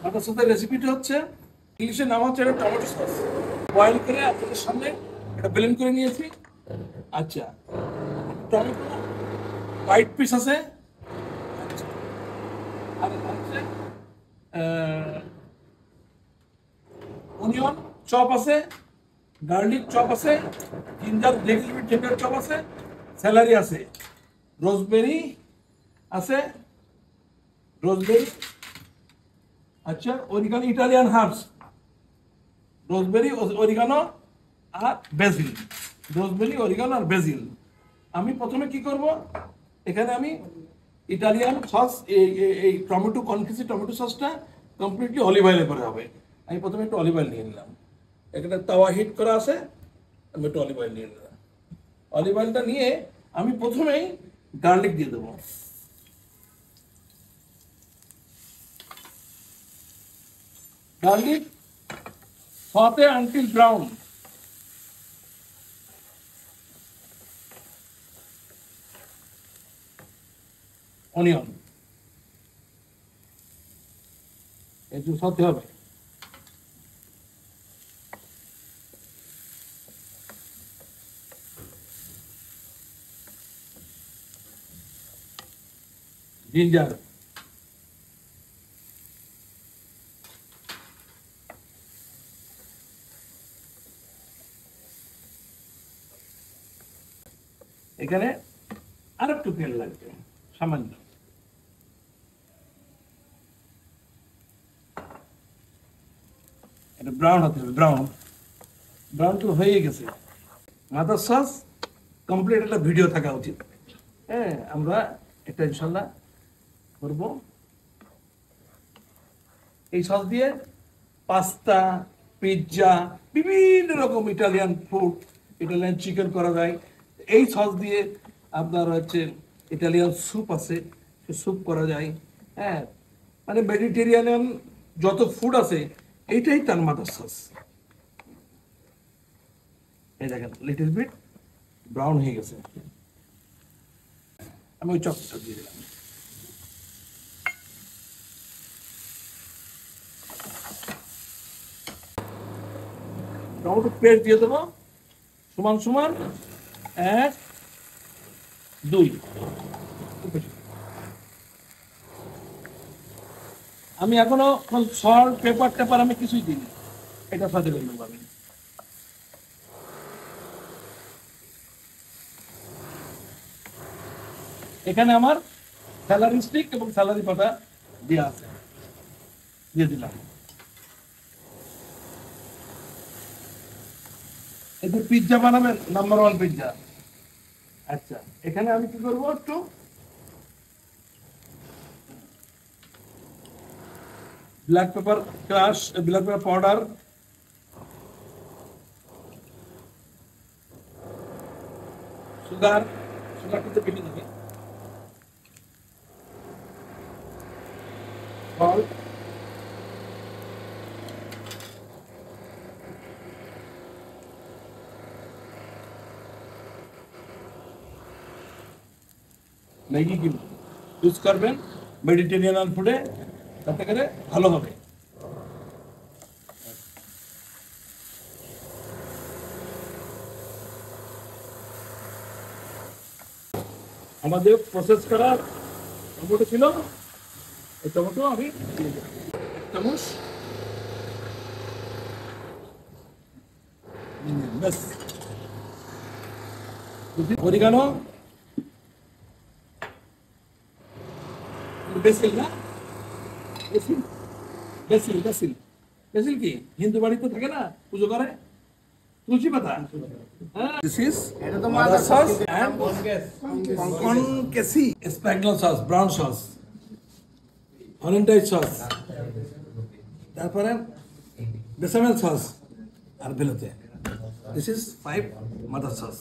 Mother সসের রেসিপিটা হচ্ছে, ইংলিশের নাম হচ্ছে টমেটো সস। বয়েল করে আপনাদের সামনে এটা ব্লেন্ড করে নিয়েছি। আচ্ছা, টমেটো হোয়াইট পিস আছে, আর হচ্ছে অনিয়ন চপ আছে, গার্লিক চপ আছে, জিঞ্জার চপ আছে, স্যালারি আছে, রোজবেরি আছে, আচ্ছা, oregano, Italian herbs, rosemary, oregano আর বেসিল, রোজবেরি, অরিগানো আর বেসিল। আমি প্রথমে কি করব, এখানে আমি ইটালিয়ান সস, এই টমেটো কনফিসি টমেটো সসটা কমপ্লিটলি অলিভ অয়েলে করে হবে। আমি প্রথমে একটু অলিভ অয়েল নিয়ে নিলাম, এখানে তাওয়া হিট করা আছে, আমি একটু অলিভ অয়েল নিয়ে নিলাম। অলিভ অয়েলটা নিয়ে আমি প্রথমেই গার্লিক দিয়ে দেবো। Garlic saute until brown. Onion একটু সাথে হবে। জিঞ্জার, এখানে আর একটু তেল লাগবে সামান্য। এটা ব্রাউন হতে হবে, ব্রাউন তো হয়ে গেছে। মাদার সস কমপ্লিট একটা ভিডিও থাকা উচিত। হ্যাঁ, আমরা এটা ইনশাল্লাহ করব। এই সস দিয়ে পাস্তা, পিৎজা, বিভিন্ন রকম ইটালিয়ান ফুড, ইটালিয়ান চিকেন করা যায়। এই সস দিয়ে আপনার হচ্ছে ইটালিয়ান স্যুপ আছে, সে স্যুপ করা যায়। হ্যাঁ, মানে মেডিটেরিয়ানিয়ান যত ফুড আছে এইটাই তার মাদার সস। এই দেখেন লিটল বিট ব্রাউন হয়ে গেছে, আমি ওই চপটা দিয়ে দিলাম। টমেটো পেস্ট দিয়ে দেবো সমান সমান 1, 2। আমি এখনো সল্ট, পেপার টেপার আমি কিছুই দিই, এটা সাথে করে নেবো আমি। এখানে আমার স্যালারি স্টিক এবং স্যালারি পাতা দেওয়া আছে, দিয়ে দিলাম। এতে পিৎজা বানাবেন, নাম্বার 1 পিৎজা। আচ্ছা, এখানে আমি কি করবো, একটু black pepper crush, black pepper powder, sugar কিন্তু বেশি থাকে, সল্ট, ম্যাগি কিউব ইউজ করবেন মেডিটেরিয়ান ফুডে, তাতে করে ভালো হবে। আমাদের প্রসেস করা টমেটো ছিল, এই টমেটো আমি দিয়ে দেব 1 চামচ। ব্যাস, অরিগানো, বেসিল না, বেসিল কি হিন্দু বাড়িতে থাকে না, পুজো করে, তুলসী পাতা। This is mother sauce and concasi, spaghetti sauce, brown sauce, hollandaise sauce, তারপরে বেসামেল sauce R বেলোতে। This is 5 mother sauce.